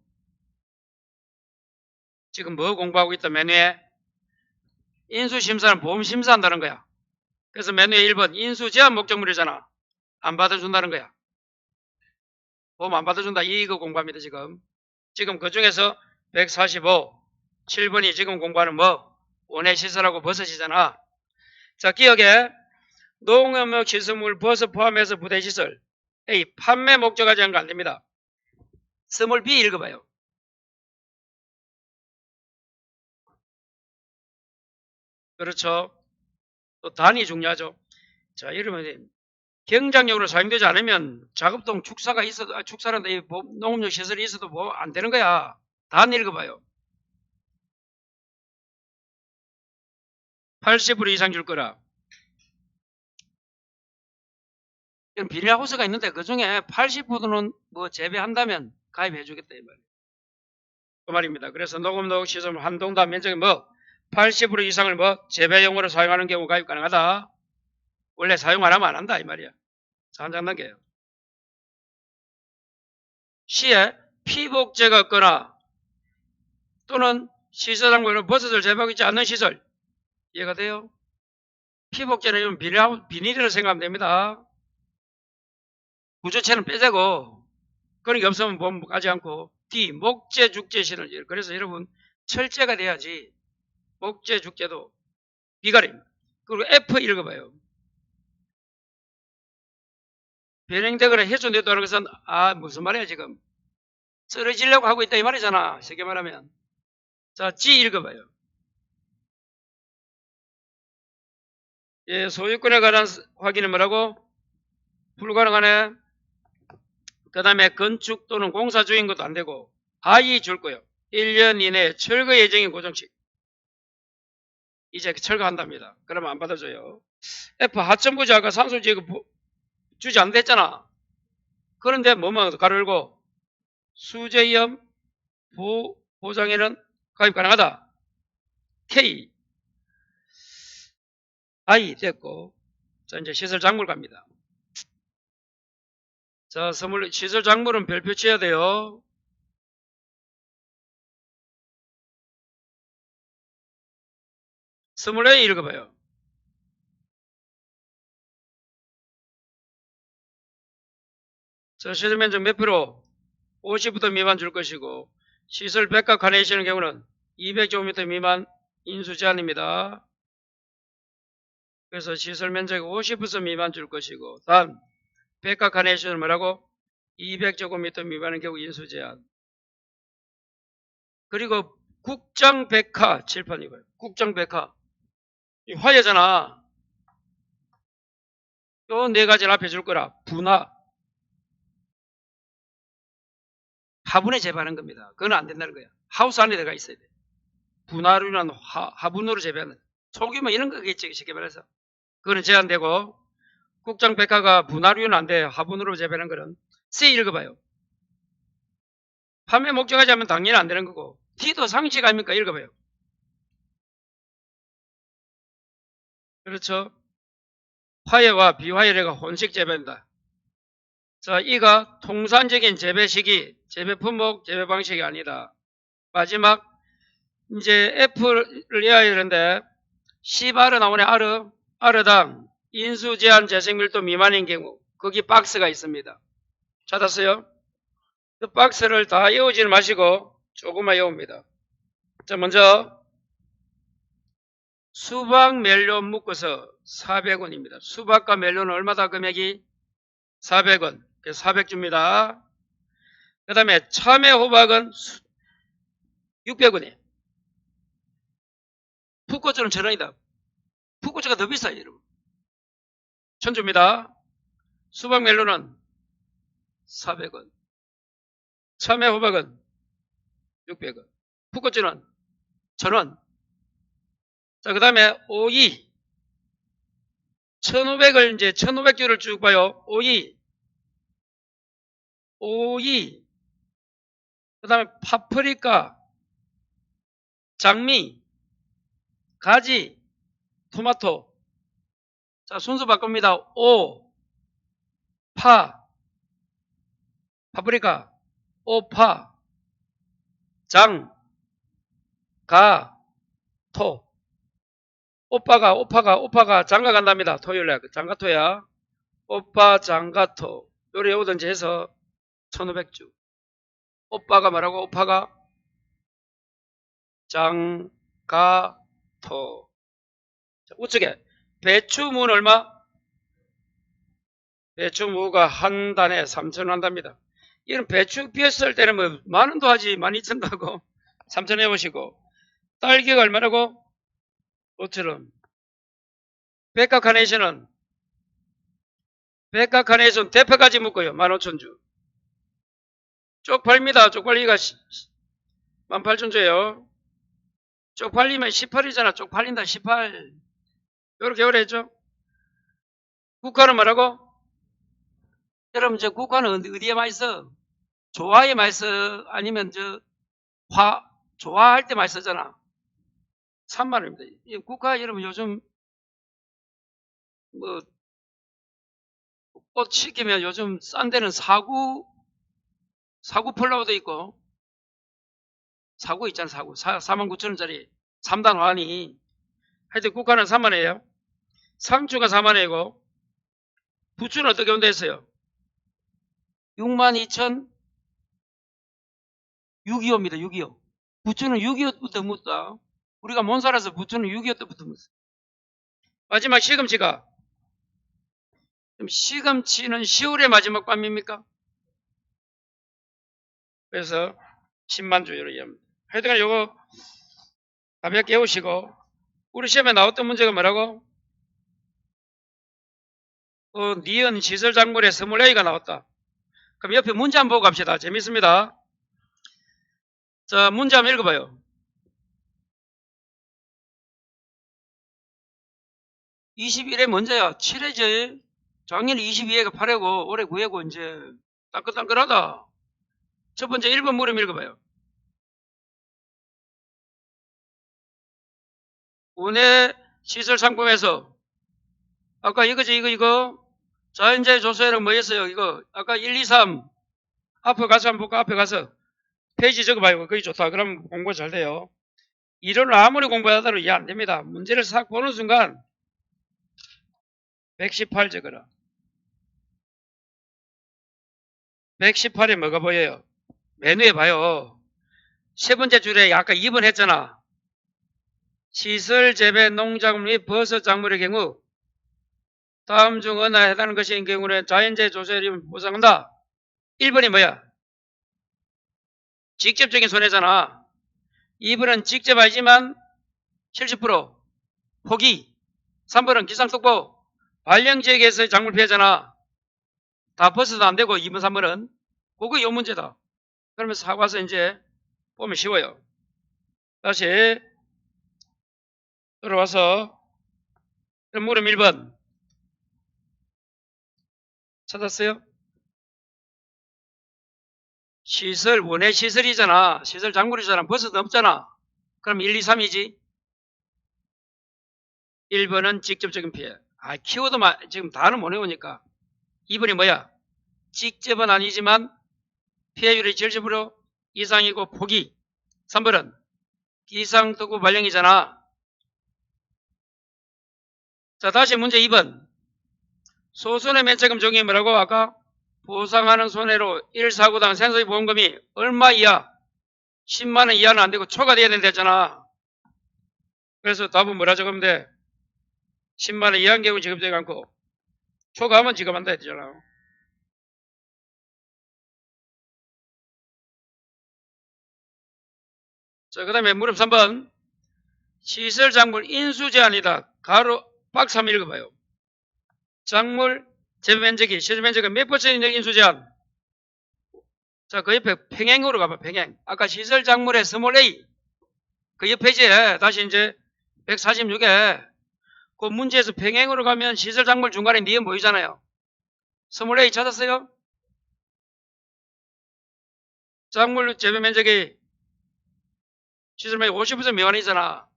지금 뭐 공부하고 있다 맨 위에 인수심사는 보험 심사한다는 거야. 그래서 맨 위에 1번 인수 제한 목적물이잖아. 안 받아준다는 거야. 보험 안 받아준다. 이거 공부합니다. 지금 그 중에서 145 7번이 지금 공부하는 원해시설하고 버섯이잖아. 자, 기억에 농업용 시설물 버섯 포함해서 부대시설 A 판매 목적하지 않은 거 안 됩니다. 스몰 B 읽어봐요. 그렇죠. 또 단위 중요하죠. 자, 이러면 경장용으로 사용되지 않으면 작업동 축사가 있어도 축사란다 농업용 시설이 있어도 안 되는 거야. 단 읽어봐요. 80% 이상 줄 거라. 이런 비닐하우스가 있는데 그 중에 80%는 재배한다면 가입해 주겠다 이 말이에요. 그 말입니다. 그래서 농업 시설 한동당 면적이 80% 이상을 재배용으로 사용하는 경우 가입 가능하다. 원래 사용 안 하면 안 한다 이 말이야. 자, 한 장 넘겨요. C에 피복제가 없거나 또는 시설장부는 버섯을 재배하고 있지 않는 시설. 이해가 돼요? 피복제는 비닐이라고 생각하면 됩니다. 구조체는 빼자고. 그런 게 없으면 가지 않고. D. 목재, 죽재 신을. 그래서 여러분 철제가 돼야지. 목재, 죽재도 비가림. 그리고 F 읽어봐요. 변형되거나 훼손됐다는 것은 무슨 말이야 지금. 쓰러지려고 하고 있다 이 말이잖아. 쉽게 말하면. 자, G 읽어봐요. 예, 소유권에 관한 확인은 뭐라고? 불가능하네. 그 다음에 건축 또는 공사 중인 것도 안 되고 I 줄 거예요. 1년 이내에 철거 예정인 고정식. 이제 철거한답니다. 그러면 안 받아줘요. F 하천부지 아까 산소지구 주지 않는다 했잖아. 그런데 뭐만 가로 열고 수재위험 보장에는 가입 가능하다. K I 됐고. 자, 이제 시설 작물 갑니다. 자, 시설 작물은 별표 쳐야 돼요. 스몰 A 읽어봐요. 자, 시설 면적 몇 프로? 50부터 미만 줄 것이고 시설 백과 카네이션의 경우는 200제곱미터 미만 인수 제한입니다. 그래서 시설 면적 50부터 미만 줄 것이고 단 백과 카네이션은 뭐라고? 200제곱미터 미만의 경우 인수 제한. 그리고 국장백화 칠판 이거예요. 국장백화 이 화려잖아. 요 네 가지를 앞에 줄 거라. 분화 화분에 재배하는 겁니다. 그건 안 된다는 거야. 하우스 안에 들어가 있어야 돼. 분화류는 화분으로 재배하는 소규모 이런 거겠지 쉽게 말해서. 그거는 제한되고 국장백화가 분화류는 안 돼. 화분으로 재배하는 거는. C 읽어봐요. 판매 목적하지 않으면 당연히 안 되는 거고 D도 상식 아닙니까? 읽어봐요. 그렇죠. 화해와 비화해가 혼식 재배한다. 자, 이가 통산적인 재배 시기, 재배 품목, 재배 방식이 아니다. 마지막 이제 F를 해야 되는데 C바르 나오네. 아르당 인수 제한 재생 밀도 미만인 경우 거기 박스가 있습니다. 찾았어요? 그 박스를 다 외우지 마시고 조금만 외웁니다. 자, 먼저 수박 멜로 묶어서 400원입니다. 수박과 멜로는 얼마다 금액이? 400원. 그래서 400 줍니다. 그 다음에 참외 호박은 600원이에요. 풋고추는 1000원이다. 풋고추가 더 비싸요, 여러분. 1000 줍니다. 수박 멜로는 400원. 참외 호박은 600원. 풋고추는 1000원. 자, 그 다음에 오이. 1500을 이제 1500주를 쭉 봐요. 오이. 그 다음에 파프리카, 장미, 가지, 토마토. 자, 순서 바꿉니다. 파프리카, 오파가 장가 간답니다. 토요일에 장가토야. 오빠 장가토. 요래 오든지 해서 1500주. 오빠가 뭐라고? 오파가 장가토. 자, 우측에 배추무는 얼마? 배추무가 한 단에 3,000원 한답니다. 이런 배추 피었을 때는 뭐 만원도 하지 12,000도 하고 3,000원 해보시고 딸기가 얼마라고? 5,000원. 백과 카네이션은 대표까지 묶어요. 15,000주. 쪽팔립니다. 쪽팔리기가 18,000주예요. 쪽팔리면 18이잖아. 쪽팔린다 18. 요렇게 오래 했죠. 국화는 뭐라고? 여러분 저 국화는 어디에 맛있어? 좋아에 맛있어? 아니면 좋아할 때 맛있었잖아. 3만원입니다. 국화 여러분 요즘 뭐 옷 시키면 요즘 싼 데는 사구 폴라우도 있고, 사구 있잖아, 사구. 49,000원짜리 3단 화환이. 하여튼 국화는 3만원이에요. 상추가 4만원이고, 부추는 어떻게 온다 했어요? 62,625입니다, 625. 부추는 625부터 묻다. 우리가 못 살아서 부추는 625부터 묻어. 마지막 시금치가, 시금치는 10월의 마지막 밤입니까? 그래서 10만주의로 이해합니다. 하여튼 요거 가볍게 외우시고, 우리 시험에 나왔던 문제가 뭐라고? 니은 시설작물에 스몰 A가 나왔다. 그럼 옆에 문제 한번 보고 갑시다. 재밌습니다. 자, 문제 한번 읽어봐요. 21회 문제야. 7회지. 작년 22회가 8회고 올해 9회고 이제 따끈따끈하다. 첫 번째 1번 물음 읽어봐요. 원예 시설 상품에서 아까 이거지 이거 자연재해 조사에는 뭐였어요? 이거 아까 1, 2, 3 앞에 가서 한번 볼까? 앞에 가서 페이지 적어봐요. 거기 좋다. 그럼 공부 잘 돼요. 이론을 아무리 공부하더라도 이해 안 됩니다. 문제를 싹 보는 순간 118 적어라. 118에 뭐가 보여요? 맨 위에 봐요. 세 번째 줄에 아까 2번 했잖아. 시설, 재배, 농작물 및 버섯 작물의 경우 다음 중 어느 하나에 해당하는 것인 경우는 자연재해 조사를 보상한다. 1번이 뭐야? 직접적인 손해잖아. 2번은 직접 알지만 70% 포기. 3번은 기상특보 발령지역에서의 작물 피해잖아. 다 버섯도 안 되고 2번, 3번은 그거 요 문제다. 그러면서 하고 와서 이제 보면 쉬워요. 다시 들어와서 물음 1번 찾았어요? 시설, 원예 시설이잖아. 시설 작물이잖아. 버섯도 없잖아. 그럼 1, 2, 3이지. 1번은 직접적인 피해. 키워드 지금 다는 못 외우니까. 2번이 뭐야? 직접은 아니지만 피해율이 70% 이상이고 포기. 3번은 기상특보 발령이잖아. 자, 다시 문제 2번. 소손해 면책금 적용이 뭐라고? 아까 보상하는 손해로 1사고당 생소비 보험금이 얼마 이하? 10만원 이하는 안 되고 초과 돼야 된다 했잖아. 그래서 답은 뭐라 적으면 돼? 10만원 이하인 경우 지급되지 않고 초과하면 지급한다 했잖아. 자, 그 다음에 물음 3번. 시설 작물 인수 제한이다. 가로 박스 한번 읽어봐요. 작물 재배 면적이 시설 면적이 몇 퍼센트 인수 제한? 자, 그 옆에 평행으로 가봐. 평행. 아까 시설 작물의 스몰 A 그 옆 페이지에 다시 이제 146에 그 문제에서 평행으로 가면 시설 작물 중간에 니은 보이잖아요. 스몰 A 찾았어요? 작물 재배 면적이 시설 면적 50% 미만이잖아.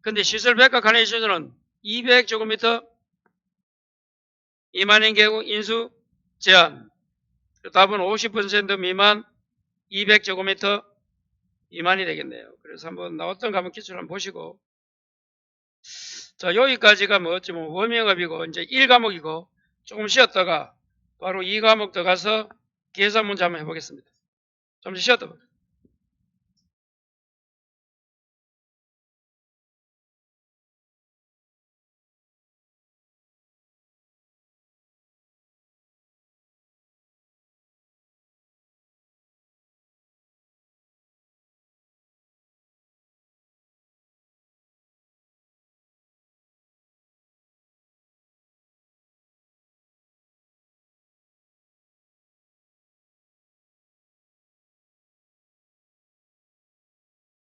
근데 시설 백각 하나의 시설은 200제곱미터 미만인 경우 인수 제한. 답은 50% 미만 200제곱미터 미만이 되겠네요. 그래서 한번 나왔던 과목 기출 한번 보시고. 자, 여기까지가 뭐 어찌 보면 워밍업이고 이제 1과목이고 조금 쉬었다가 바로 2과목 더 가서 계산 문제 한번 해보겠습니다. 좀 쉬었다.